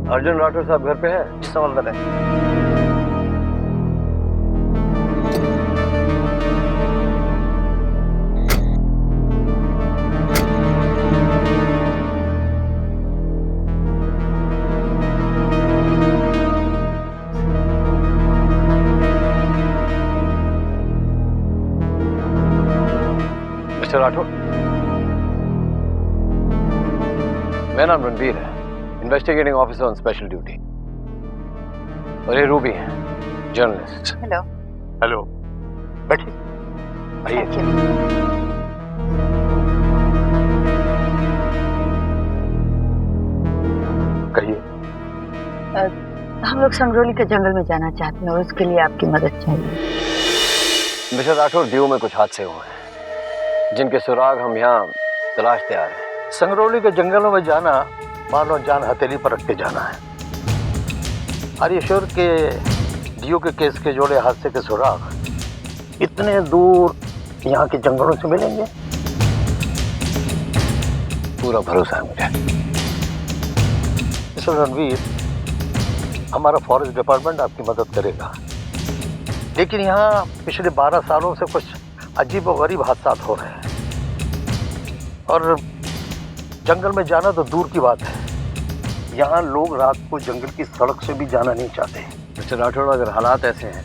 अर्जुन राठौर साहब घर पे है? जी समझ रहे हैं। मिस्टर राठौर, मेरा नाम रणवीर है, investigating officer on special duty. और ये रूबी है, जर्नलिस्ट। हेलो। हेलो, बैठिए, आइए। कहिए। हम लोग संगरोली के जंगल में जाना चाहते हैं और उसके लिए आपकी मदद चाहिए। मिस्टर राठौर, दीव में कुछ हादसे हुए हैं जिनके सुराग हम यहाँ तलाशते आ रहे हैं। संगरौली के जंगलों में जाना मानो जान हथेली पर रख के जाना है। आर यू श्योर के डीओ के केस के जोड़े हादसे के सुराग इतने दूर यहाँ के जंगलों से मिलेंगे? पूरा भरोसा है मुझे। मिस्टर रणवीर, हमारा फॉरेस्ट डिपार्टमेंट आपकी मदद करेगा, लेकिन यहाँ पिछले 12 सालों से कुछ अजीब और गरीब हादसा हो रहे हैं और जंगल में जाना तो दूर की बात है, यहाँ लोग रात को जंगल की सड़क से भी जाना नहीं चाहते। मिस्टर राठौर, अगर हालात ऐसे हैं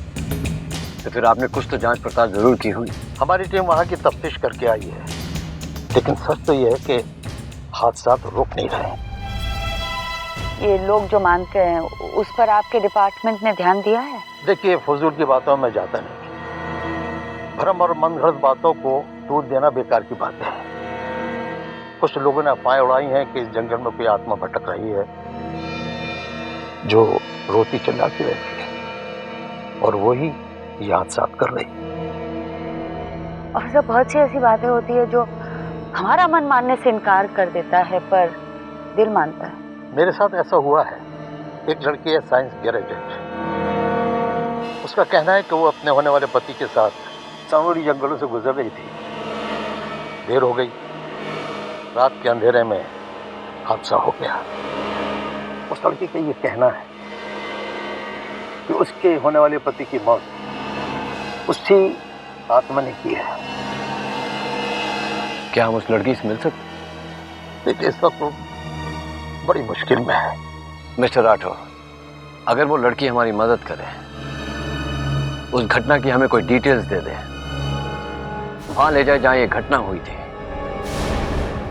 तो फिर आपने कुछ तो जांच पड़ताल जरूर की हुई। हमारी टीम वहाँ की तफ्तीश करके आई है, लेकिन सच तो ये है कि हादसा तो रुक नहीं रहे। ये लोग जो मानते हैं उस पर आपके डिपार्टमेंट ने ध्यान दिया है? देखिए, फजूल की बातों में जाता नहीं। भ्रम और मनगढ़ंत बातों को दूध देना बेकार की बात है। कुछ लोगों ने अफवाहें उड़ाई हैं कि इस जंगल में कोई आत्मा भटक रही है जो रोती चिल्लाती रहती है और वही ये हादसा कर रही है। और सब बहुत सी ऐसी बातें होती है जो हमारा मन मानने से इनकार कर देता है पर दिल मानता है। मेरे साथ ऐसा हुआ है। एक लड़की है साइंस ग्रेजुएट, उसका कहना है कि वो अपने होने वाले पति के साथ संगरोली जंगलों से गुजर रही थी। देर हो गई, रात के अंधेरे में हादसा हो गया। उस लड़की का ये कहना है कि उसके होने वाले पति की मौत उसी आत्मा ने की है। क्या हम उस लड़की से मिल सकते? देखिए, इस वक्त वो बड़ी मुश्किल में है। मिस्टर राठौर, अगर वो लड़की हमारी मदद करे, उस घटना की हमें कोई डिटेल्स दे दे, वहां ले जाए जहां ये घटना हुई थी,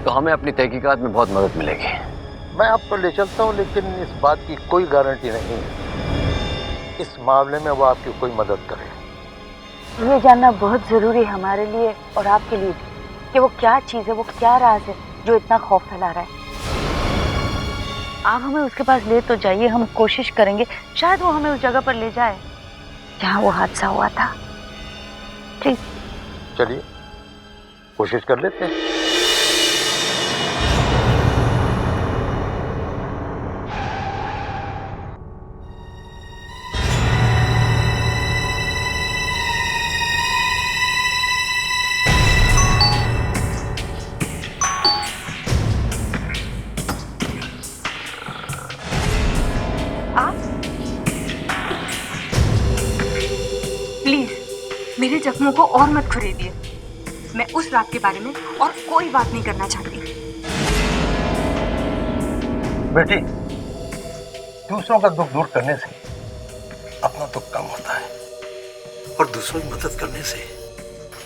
तो हमें अपनी तहकीकात में बहुत मदद मिलेगी। मैं आपको ले चलता हूँ, लेकिन इस बात की कोई गारंटी नहीं है इस मामले में वो आपकी कोई मदद करे। ये जानना बहुत जरूरी है हमारे लिए और आपके लिए भी कि वो क्या चीज़ है, वो क्या राज है जो इतना खौफ फैला रहा है। आप हमें उसके पास ले तो जाइए, हम कोशिश करेंगे शायद वो हमें उस जगह पर ले जाए जहाँ वो हादसा हुआ था। प्लीज चलिए, कोशिश कर लेते हैं। मेरे जख्मों को और मत खुरेदिए। मैं उस रात के बारे में और कोई बात नहीं करना चाहती। बेटी, दूसरों का दुख दूर करने से अपना दुख कम होता है और दूसरों की मदद करने से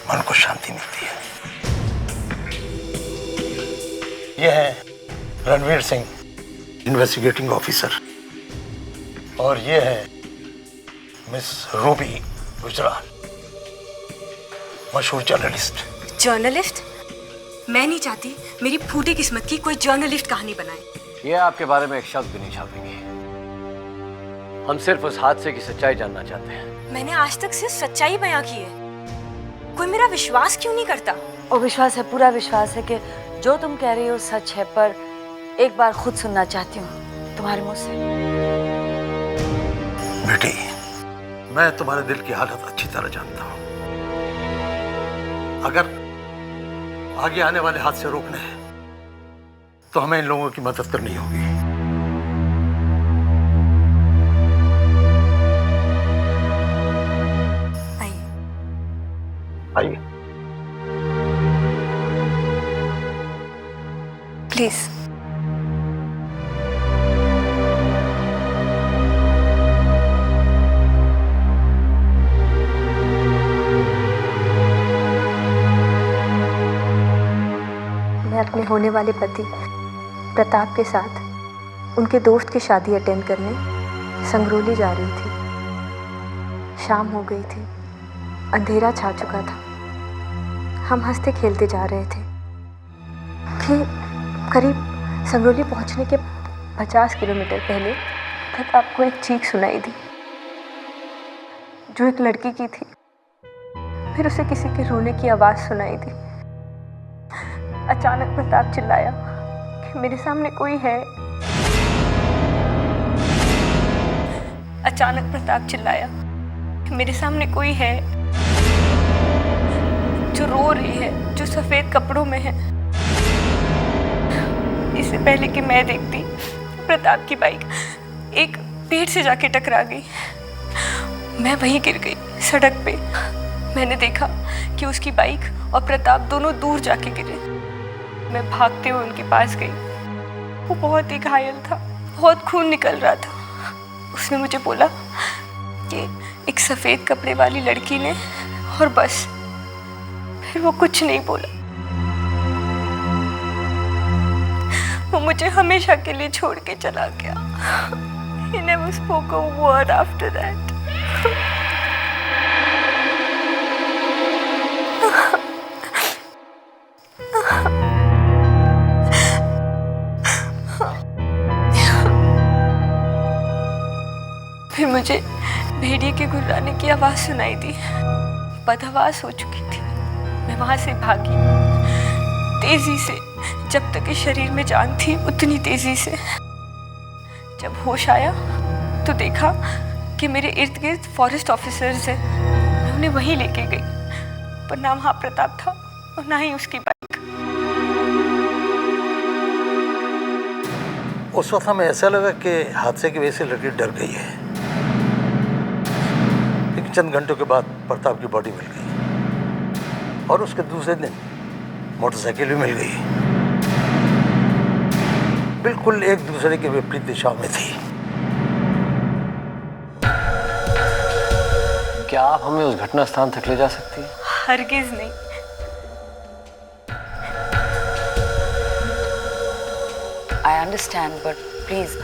मन को शांति मिलती है। यह है रणवीर सिंह, इन्वेस्टिगेटिंग ऑफिसर, और यह है मिस रूबी गुजराल, मशहूर जर्नलिस्ट। जर्नलिस्ट? मैं नहीं चाहती मेरी फूटी किस्मत की कोई जर्नलिस्ट कहानी बनाए। ये आपके बारे में एक शब्द भी नहीं छापेंगे। हम सिर्फ उस हादसे की सच्चाई जानना चाहते हैं। मैंने आज तक सिर्फ सच्चाई बयां की है। कोई मेरा विश्वास क्यों नहीं करता? और विश्वास है, पूरा विश्वास है कि जो तुम कह रही हो सच है, पर एक बार खुद सुनना चाहती हूँ तुम्हारे मुंह से। बेटी, मैं तुम्हारे दिल की हालत अच्छी तरह जानता हूँ। अगर आगे आने वाले हादसे रोकने हैं तो हमें इन लोगों की मदद करनी होगी। अपने होने वाले पति प्रताप के साथ उनके दोस्त की शादी अटेंड करने संगरोली जा रही थी। शाम हो गई थी, अंधेरा छा चुका था। हम हंसते खेलते जा रहे थे कि करीब संगरोली पहुंचने के 50 किलोमीटर पहले प्रताप को एक चीख सुनाई दी, जो एक लड़की की थी। फिर उसे किसी के रोने की आवाज़ सुनाई दी। अचानक प्रताप चिल्लाया कि मेरे सामने कोई है। अचानक प्रताप चिल्लाया कि मेरे सामने कोई है जो रो रही है, जो सफ़ेद कपड़ों में है। इससे पहले कि मैं देखती, प्रताप की बाइक एक पेड़ से जाके टकरा गई। मैं वहीं गिर गई सड़क पे। मैंने देखा कि उसकी बाइक और प्रताप दोनों दूर जाके गिरे। मैं भागते हुए उनके पास गई। वो बहुत ही घायल था, बहुत खून निकल रहा था। उसने मुझे बोला कि एक सफ़ेद कपड़े वाली लड़की ने, और बस। फिर वो कुछ नहीं बोला। वो मुझे हमेशा के लिए छोड़ के चला गया। He never spoke a word after that. फिर मुझे भेड़िए के गुर्राने की आवाज़ सुनाई दी। बदहवास हो चुकी थी। मैं वहाँ से भागी तेज़ी से, जब तक इस शरीर में जान थी उतनी तेज़ी से। जब होश आया तो देखा कि मेरे इर्द गिर्द फॉरेस्ट ऑफिसर्स हैं। मैं उन्हें वहीं लेके गई, पर ना वहाँ प्रताप था और ना ही उसकी बाइक। उस वक्त हमें ऐसा लगा कि हादसे की वजह से लड़की डर गई है, लेकिन चंद घंटों के बाद प्रताप की बॉडी मिल गई और उसके दूसरे दिन मोटरसाइकिल भी मिल गई। बिल्कुल एक दूसरे के विपरीत दिशाओं में थी। क्या आप हमें उस घटना स्थान तक ले जा सकती हैं? हरगिज नहीं। आई अंडरस्टैंड, बट प्लीज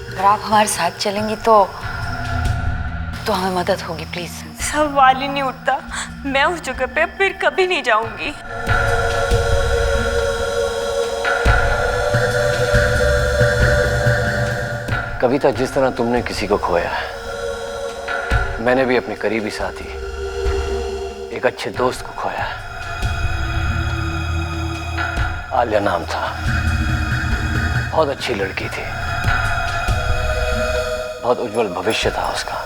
अगर आप हमारे साथ चलेंगी तो हमें मदद होगी। प्लीज। सवाल ही नहीं उठता। मैं उस जगह पे फिर कभी नहीं जाऊंगी। कविता, जिस तरह तुमने किसी को खोया, मैंने भी अपने करीबी साथी, एक अच्छे दोस्त को खोया। आलिया नाम था, बहुत अच्छी लड़की थी, बहुत उज्जवल भविष्य था उसका।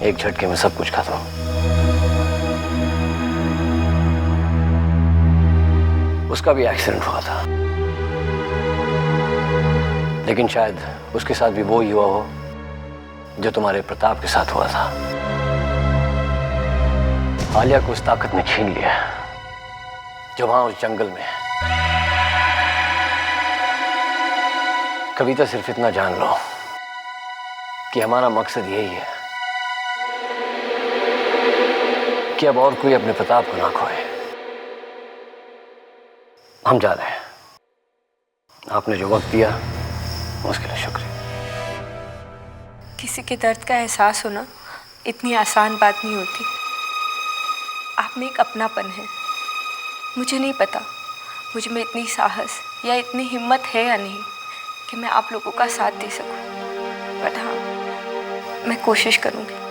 एक झटके में सब कुछ खत्म। उसका भी एक्सीडेंट हुआ था, लेकिन शायद उसके साथ भी वो ही हुआ हो जो तुम्हारे प्रताप के साथ हुआ था। आलिया को उस ताकत ने छीन लिया जो वहां उस जंगल में। कविता, सिर्फ इतना जान लो कि हमारा मकसद यही है कि अब और कोई अपने प्रताप को ना खोए। हम जा रहे हैं। आपने जो वक्त दिया उसके लिए शुक्रिया। किसी के दर्द का एहसास होना इतनी आसान बात नहीं होती। आप में एक अपनापन है। मुझे नहीं पता मुझ में इतनी साहस या इतनी हिम्मत है या नहीं कि मैं आप लोगों का साथ दे सकूं। बट हाँ, मैं कोशिश करूंगी।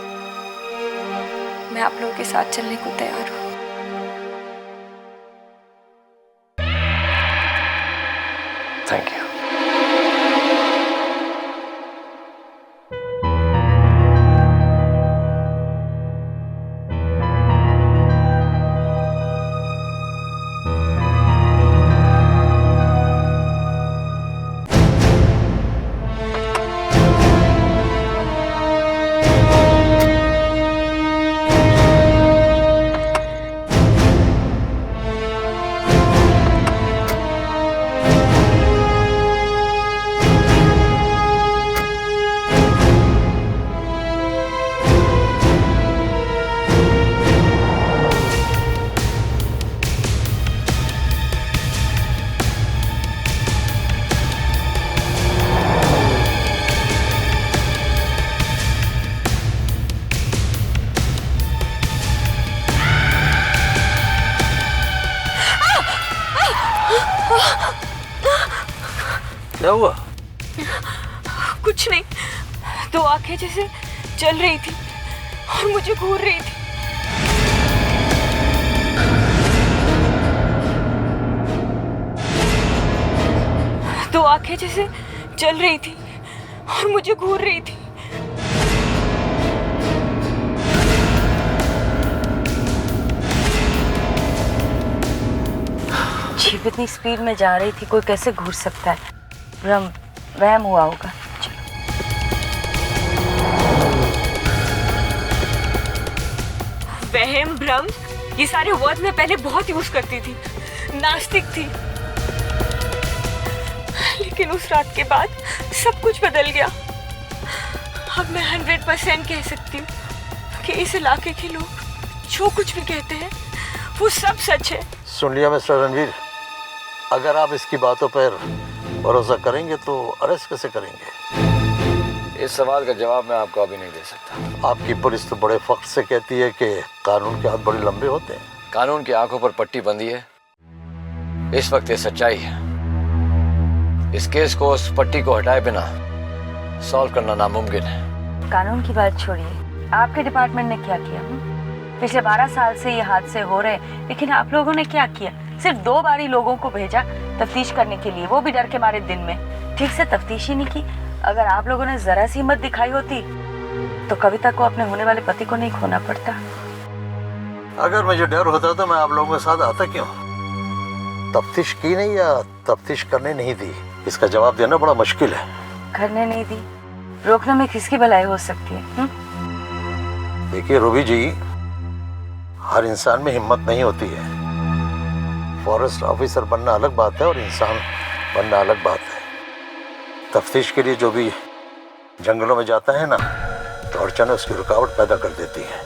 मैं आप लोगों के साथ चलने को तैयार हूँ। Thank you. क्या हुआ? कुछ नहीं, दो आंखें जैसे जल रही थी और मुझे घूर रही थी। दो आंखें जैसे जल रही थी और मुझे घूर रही थी। जीप इतनी स्पीड में जा रही थी, कोई कैसे घूर सकता है? वहम हुआ होगा। वहम, भ्रम, ये सारे वर्ड मैं पहले बहुत यूज करती थी, नास्तिक थी। लेकिन उस रात के बाद सब कुछ बदल गया। अब मैं 100% कह सकती हूँ कि इस इलाके के लोग जो कुछ भी कहते हैं वो सब सच है। सुन लिया मिस्टर रणवीर, अगर आप इसकी बातों पर भरोसा करेंगे तो अरेस्ट कैसे करेंगे? इस सवाल का जवाब मैं आपको अभी नहीं दे सकता। आपकी पुलिस तो बड़े फख्र से कहती है कि कानून के हाथ बड़े लंबे होते हैं। कानून की आंखों पर पट्टी बंधी है, इस वक्त ये सच्चाई है। इस केस को, उस पट्टी को हटाए बिना सॉल्व करना नामुमकिन है। कानून की बात छोड़िए, आपके डिपार्टमेंट ने क्या किया? पिछले 12 साल से ये हादसे हो रहे, लेकिन आप लोगों ने क्या किया? सिर्फ 2 बार ही लोगों को भेजा तफ्तीश करने के लिए, वो भी डर के मारे दिन में। ठीक से तफ्तीश ही नहीं की। अगर आप लोगों ने जरा सी हिम्मत दिखाई होती तो कविता को अपने होने वाले पति को नहीं खोना पड़ता। अगर मुझे डर होता तो मैं आप लोगों के साथ आता क्यों? तफ्तीश की नहीं या तफ्तीश करने नहीं दी, इसका जवाब देना बड़ा मुश्किल है। करने नहीं दी, रोकने में किसकी भलाई हो सकती है? देखिए रूबी जी, हर इंसान में हिम्मत नहीं होती है। फॉरेस्ट ऑफिसर बनना अलग बात है और इंसान बनना अलग बात है। तफ्तीश के लिए जो भी जंगलों में जाता है ना, तो अड़चनें उसकी रुकावट पैदा कर देती है।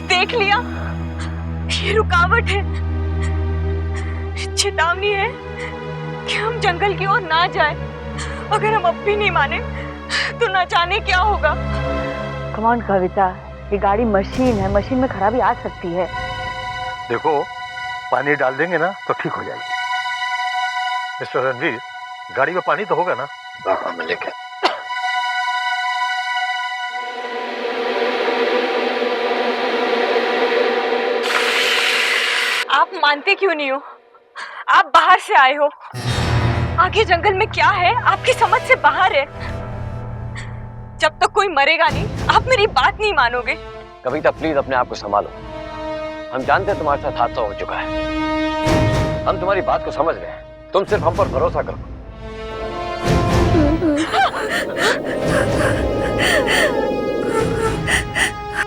देख लिया, ये रुकावट है, चेतावनी है कि हम जंगल की ओर ना जाएं। अगर हम अब भी नहीं माने तो ना जाने क्या होगा। कम ऑन कविता, ये गाड़ी मशीन है, मशीन में खराबी आ सकती है। देखो, पानी डाल देंगे ना तो ठीक हो जाएगी। मिस्टर रणवीर, गाड़ी में पानी तो होगा ना? हाँ, मैं लेके। आप मानते क्यों नहीं हो? आप बाहर से आए हो, आगे जंगल में क्या है आपकी समझ से बाहर है। जब तक कोई मरेगा नहीं, आप मेरी बात नहीं मानोगे। कविता प्लीज अपने आप को संभालो। हम जानते हैं तुम्हारे साथ हादसा हो चुका है, हम तुम्हारी बात को समझ रहे हैं, तुम सिर्फ हम पर भरोसा करो।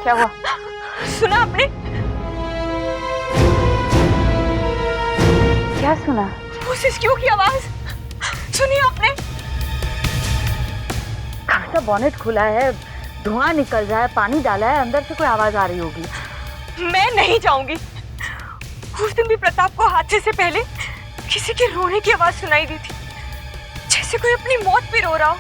क्या हुआ? सुना आपने? क्या सुना? वो सिसकियों की आवाज सुनी आपने? कविता, बॉनेट खुला है, धुआं निकल रहा है, पानी डाला है, अंदर से कोई आवाज आ रही होगी। मैं नहीं जाऊंगी। उस दिन भी प्रताप को हादसे से पहले किसी के रोने की आवाज सुनाई दी थी, जैसे कोई अपनी मौत पे रो रहा हो।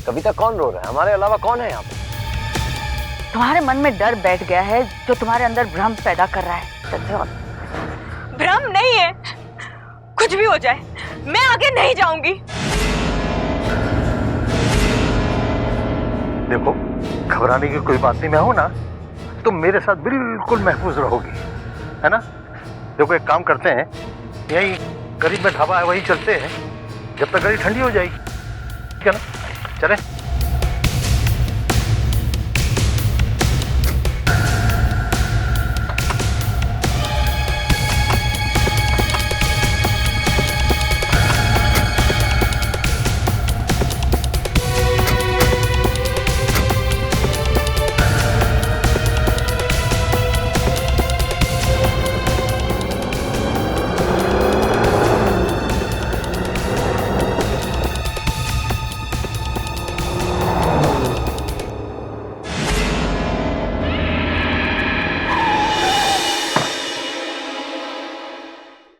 कविता, कौन रो रहा है? हमारे अलावा कौन है यहाँ पे? तुम्हारे मन में डर बैठ गया है जो तुम्हारे अंदर भ्रम पैदा कर रहा है। भ्रम नहीं है, कुछ भी हो जाए मैं आगे नहीं जाऊंगी। देखो, घबराने की कोई बात नहीं। मैं हूं ना, तुम मेरे साथ बिल्कुल महफूज रहोगी, है ना? देखो, एक काम करते हैं, यही करीब में ढाबा है, वहीं चलते हैं जब तक गाड़ी ठंडी हो जाएगी, ठीक है ना? चलें।